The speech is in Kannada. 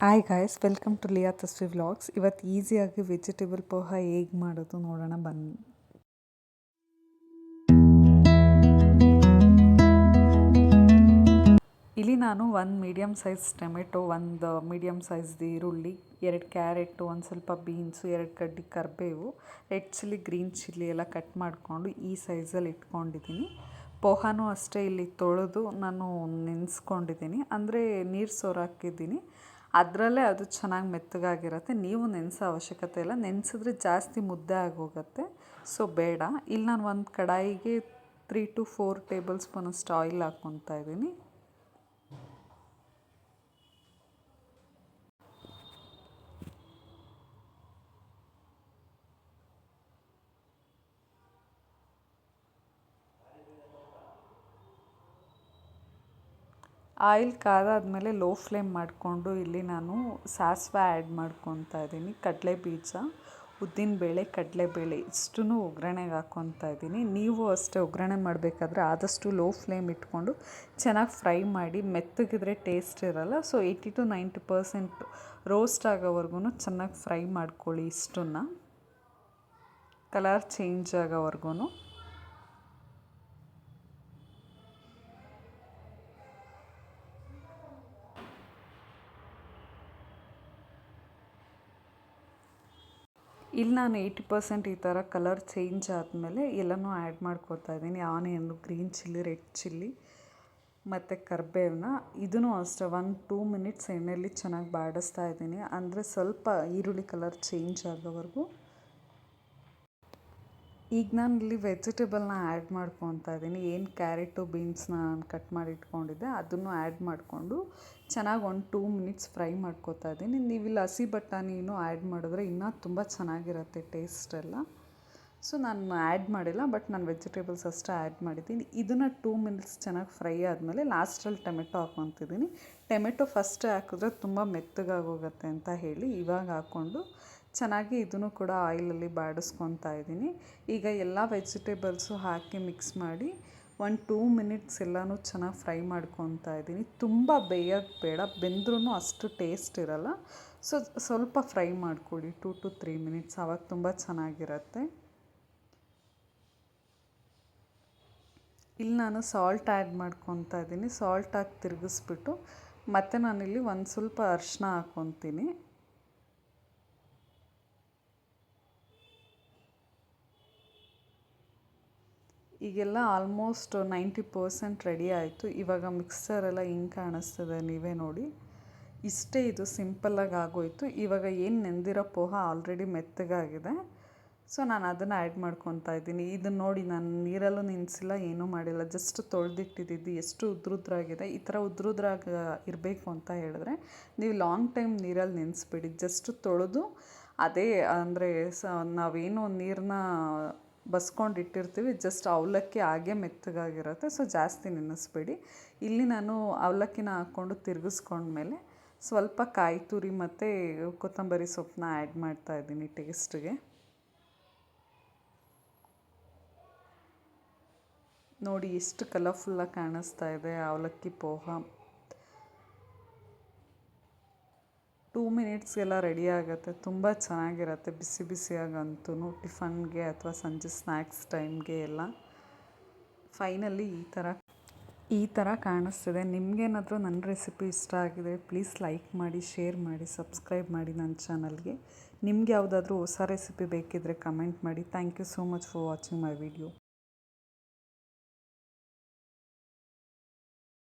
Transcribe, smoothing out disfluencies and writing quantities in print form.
Hi guys, welcome to Liya Tasvi vlogs. ಇವತ್ತು ಈಸಿಯಾಗಿ ವೆಜಿಟೇಬಲ್ ಪೋಹ ಹೇಗೆ ಮಾಡೋದು ನೋಡೋಣ ಬನ್ನಿ. ಇಲ್ಲಿ ನಾನು ಒಂದು ಮೀಡಿಯಮ್ ಸೈಜ್ ಟೊಮೆಟೊ, ಒಂದು ಮೀಡಿಯಮ್ ಸೈಜ್ದು ಈರುಳ್ಳಿ, 2 ಕ್ಯಾರೆಟು, ಒಂದು ಸ್ವಲ್ಪ ಬೀನ್ಸು, 2 ಕಡ್ಡಿ ಕರಿಬೇವು, ರೆಡ್ ಚಿಲ್ಲಿ, ಗ್ರೀನ್ ಚಿಲ್ಲಿ ಎಲ್ಲ ಕಟ್ ಮಾಡಿಕೊಂಡು ಈ ಸೈಜಲ್ಲಿ ಇಟ್ಕೊಂಡಿದ್ದೀನಿ. ಪೋಹನೂ ಅಷ್ಟೇ ಇಲ್ಲಿ ತೊಳೆದು ನಾನು ನೆನೆಸ್ಕೊಂಡಿದ್ದೀನಿ, ಅಂದರೆ ನೀರು ಸೋರಾಕಿದ್ದೀನಿ. ಅದರಲ್ಲೇ ಅದು ಚೆನ್ನಾಗಿ ಮೆತ್ತಗಾಗಿರುತ್ತೆ. ನೀವು ನೆನೆಸೋ ಅವಶ್ಯಕತೆ ಇಲ್ಲ, ನೆನೆಸಿದ್ರೆ ಜಾಸ್ತಿ ಮುದ್ದೆ ಆಗೋಗುತ್ತೆ, ಸೊ ಬೇಡ. ಇಲ್ಲಿ ನಾನು ಒಂದು ಕಡಾಯಿಗೆ 3 to 4 ಟೇಬಲ್ ಸ್ಪೂನಷ್ಟು ಆಯಿಲ್ ಹಾಕ್ಕೊತಾ ಇದ್ದೀನಿ. ಆಯಿಲ್ ಕಾದಾದಮೇಲೆ ಲೋ ಫ್ಲೇಮ್ ಮಾಡಿಕೊಂಡು ಇಲ್ಲಿ ನಾನು ಸಾಸಿವೆ ಆ್ಯಡ್ ಮಾಡ್ಕೊತಾ ಇದ್ದೀನಿ, ಕಡಲೆಬೀಜ, ಉದ್ದಿನಬೇಳೆ, ಕಡಲೆಬೇಳೆ ಇಷ್ಟೂ ಒಗ್ಗರಣೆಗೆ ಹಾಕ್ಕೊತಾ ಇದ್ದೀನಿ. ನೀವು ಅಷ್ಟೇ ಒಗ್ಗರಣೆ ಮಾಡಬೇಕಾದ್ರೆ ಆದಷ್ಟು ಲೋ ಫ್ಲೇಮ್ ಇಟ್ಕೊಂಡು ಚೆನ್ನಾಗಿ ಫ್ರೈ ಮಾಡಿ. ಮೆತ್ತಗಿದ್ರೆ ಟೇಸ್ಟ್ ಇರೋಲ್ಲ, ಸೊ 80 to 90% ರೋಸ್ಟ್ ಆಗೋವರೆಗೂ ಚೆನ್ನಾಗಿ ಫ್ರೈ ಮಾಡ್ಕೊಳ್ಳಿ. ಇಷ್ಟನ್ನು ಕಲರ್ ಚೇಂಜ್ ಆಗೋವರೆಗೂ. ಇಲ್ಲಿ ನಾನು 80% ಈ ಥರ ಕಲರ್ ಚೇಂಜ್ ಆದಮೇಲೆ ಎಲ್ಲನೂ ಆ್ಯಡ್ ಮಾಡ್ಕೊತಾ ಇದ್ದೀನಿ. Onion, green chilli, red chilli ಮತ್ತು ಕರಿಬೇವನ್ನ. ಇದೂ ಅಷ್ಟೇ 1-2 ಮಿನಿಟ್ಸ್ ಎಣ್ಣೆಯಲ್ಲಿ ಚೆನ್ನಾಗಿ ಬಾಡಿಸ್ತಾ ಇದ್ದೀನಿ, ಅಂದರೆ ಸ್ವಲ್ಪ ಈರುಳ್ಳಿ ಕಲರ್ ಚೇಂಜ್ ಆಗೋವರೆಗೂ. ಈಗ ನಾನು ಇಲ್ಲಿ ವೆಜಿಟೇಬಲ್ನ ಆ್ಯಡ್ ಮಾಡ್ಕೊತಾ ಇದ್ದೀನಿ. ಏನು ಕ್ಯಾರೆಟು, ಬೀನ್ಸ್ನ ನಾನು ಕಟ್ ಮಾಡಿ ಇಟ್ಕೊಂಡಿದ್ದೆ ಅದನ್ನು ಆ್ಯಡ್ ಮಾಡಿಕೊಂಡು ಚೆನ್ನಾಗಿ 1-2 ಮಿನಿಟ್ಸ್ ಫ್ರೈ ಮಾಡ್ಕೊತಾ ಇದ್ದೀನಿ. ನೀವಿಲ್ಲಿ ಹಸಿ ಬಟಾಣಿನೂ ಆ್ಯಡ್ ಮಾಡಿದ್ರೆ ಇನ್ನೂ ತುಂಬ ಚೆನ್ನಾಗಿರುತ್ತೆ ಟೇಸ್ಟೆಲ್ಲ. ಸೊ ನಾನು ಆ್ಯಡ್ ಮಾಡಿಲ್ಲ, ಬಟ್ ನಾನು ವೆಜಿಟೇಬಲ್ಸ್ ಅಷ್ಟೇ ಆ್ಯಡ್ ಮಾಡಿದ್ದೀನಿ. ಇದನ್ನು 2 ಮಿನಿಟ್ಸ್ ಚೆನ್ನಾಗಿ ಫ್ರೈ ಆದಮೇಲೆ ಲಾಸ್ಟಲ್ಲಿ ಟೊಮೆಟೊ ಹಾಕ್ಕೊತಿದ್ದೀನಿ. ಟೊಮೆಟೊ ಫಸ್ಟೇ ಹಾಕಿದ್ರೆ ತುಂಬ ಮೆತ್ತಗಾಗೋಗುತ್ತೆ ಅಂತ ಹೇಳಿ ಇವಾಗ ಹಾಕ್ಕೊಂಡು ಚೆನ್ನಾಗಿ ಇದನ್ನು ಕೂಡ ಆಯಿಲಲ್ಲಿ ಬಾಡಿಸ್ಕೊತಾ ಇದ್ದೀನಿ. ಈಗ ಎಲ್ಲ ವೆಜಿಟೇಬಲ್ಸು ಹಾಕಿ ಮಿಕ್ಸ್ ಮಾಡಿ 1-2 ಮಿನಿಟ್ಸ್ ಎಲ್ಲನೂ ಚೆನ್ನಾಗಿ ಫ್ರೈ ಮಾಡ್ಕೊತಾ ಇದ್ದೀನಿ. ತುಂಬ ಬೇಯೋದು ಬೇಡ, ಬೆಂದ್ರೂ ಅಷ್ಟು ಟೇಸ್ಟ್ ಇರೋಲ್ಲ. ಸೊ ಸ್ವಲ್ಪ ಫ್ರೈ ಮಾಡ್ಕೊಳ್ಳಿ 2 to 3 ಮಿನಿಟ್ಸ್, ಆವಾಗ ತುಂಬ ಚೆನ್ನಾಗಿರುತ್ತೆ. ಇಲ್ಲಿ ನಾನು ಸಾಲ್ಟ್ ಆ್ಯಡ್ ಮಾಡ್ಕೊತಾ ಇದ್ದೀನಿ. ಸಾಲ್ಟ್ ಹಾಕಿ ತಿರುಗಿಸ್ಬಿಟ್ಟು ಮತ್ತು ನಾನಿಲ್ಲಿ ಒಂದು ಸ್ವಲ್ಪ ಅರಿಶಿನ ಹಾಕ್ಕೊತೀನಿ. ಈಗೆಲ್ಲ ಆಲ್ಮೋಸ್ಟ್ 90% ರೆಡಿ ಆಯಿತು. ಇವಾಗ ಮಿಕ್ಸರೆಲ್ಲ ಹಿಂಗೆ ಕಾಣಿಸ್ತದೆ, ನೀವೇ ನೋಡಿ. ಇಷ್ಟೇ, ಇದು ಸಿಂಪಲ್ಲಾಗಿ ಆಗೋಯಿತು. ಇವಾಗ ಏನು ನೆಂದಿರೋ ಪೋಹ ಆಲ್ರೆಡಿ ಮೆತ್ತಗಾಗಿದೆ, ಸೊ ನಾನು ಅದನ್ನು ಆ್ಯಡ್ ಮಾಡ್ಕೊತಾ ಇದ್ದೀನಿ. ಇದನ್ನು ನೋಡಿ, ನಾನು ನೀರಲ್ಲೂ ನೆನೆಸಿಲ್ಲ, ಏನೂ ಮಾಡಿಲ್ಲ, ಜಸ್ಟ್ ತೊಳೆದಿಟ್ಟಿದ್ದು ಎಷ್ಟು ಉದ್ರುದ್ರಾಗಿದೆ. ಈ ಥರ ಉದ್ರುದ್ರಾಗ ಇರಬೇಕು ಅಂತ ಹೇಳಿದ್ರೆ ನೀವು ಲಾಂಗ್ ಟೈಮ್ ನೀರಲ್ಲಿ ನೆನೆಸ್ಬೇಡಿ, ಜಸ್ಟ್ ತೊಳೆದು ಅದೇ ಅಂದರೆ ನಾವೇನು ನೀರನ್ನ ಬಸ್ಕೊಂಡು ಇಟ್ಟಿರ್ತೀವಿ, ಜಸ್ಟ್ ಅವಲಕ್ಕಿ ಹಾಗೆ ಮೆತ್ತಗಾಗಿರುತ್ತೆ, ಸೊ ಜಾಸ್ತಿ ನೆನೆಸ್ಬೇಡಿ. ಇಲ್ಲಿ ನಾನು ಅವಲಕ್ಕಿನ ಹಾಕ್ಕೊಂಡು ತಿರುಗಿಸ್ಕೊಂಡ್ಮೇಲೆ ಸ್ವಲ್ಪ ಕಾಯಿ ತುರಿ ಮತ್ತು ಕೊತ್ತಂಬರಿ ಸೊಪ್ಪನ್ನ ಆ್ಯಡ್ ಮಾಡ್ತಾಯಿದ್ದೀನಿ ಟೇಸ್ಟ್ಗೆ. ನೋಡಿ ಎಷ್ಟು ಕಲರ್ಫುಲ್ಲಾಗಿ ಕಾಣಿಸ್ತಾ ಇದೆ ಅವಲಕ್ಕಿ ಪೋಹ. 2 ಮಿನಿಟ್ಸ್ಗೆಲ್ಲ ರೆಡಿ ಆಗುತ್ತೆ, ತುಂಬ ಚೆನ್ನಾಗಿರುತ್ತೆ. ಬಿಸಿ ಬಿಸಿಯಾಗಂತೂ ಟಿಫನ್ಗೆ ಅಥವಾ ಸಂಜೆ ಸ್ನ್ಯಾಕ್ಸ್ ಟೈಮ್ಗೆ ಎಲ್ಲ. ಫೈನಲಿ ಈ ಥರ ಕಾಣಿಸ್ತಿದೆ. ನಿಮಗೇನಾದರೂ ನನ್ನ ರೆಸಿಪಿ ಇಷ್ಟ ಆಗಿದೆ, ಪ್ಲೀಸ್ ಲೈಕ್ ಮಾಡಿ, ಶೇರ್ ಮಾಡಿ, ಸಬ್ಸ್ಕ್ರೈಬ್ ಮಾಡಿ ನನ್ನ ಚಾನಲ್ಗೆ. ನಿಮ್ಗೆ ಯಾವುದಾದ್ರೂ ಹೊಸ ರೆಸಿಪಿ ಬೇಕಿದ್ದರೆ ಕಮೆಂಟ್ ಮಾಡಿ. Thank you so much for watching my video.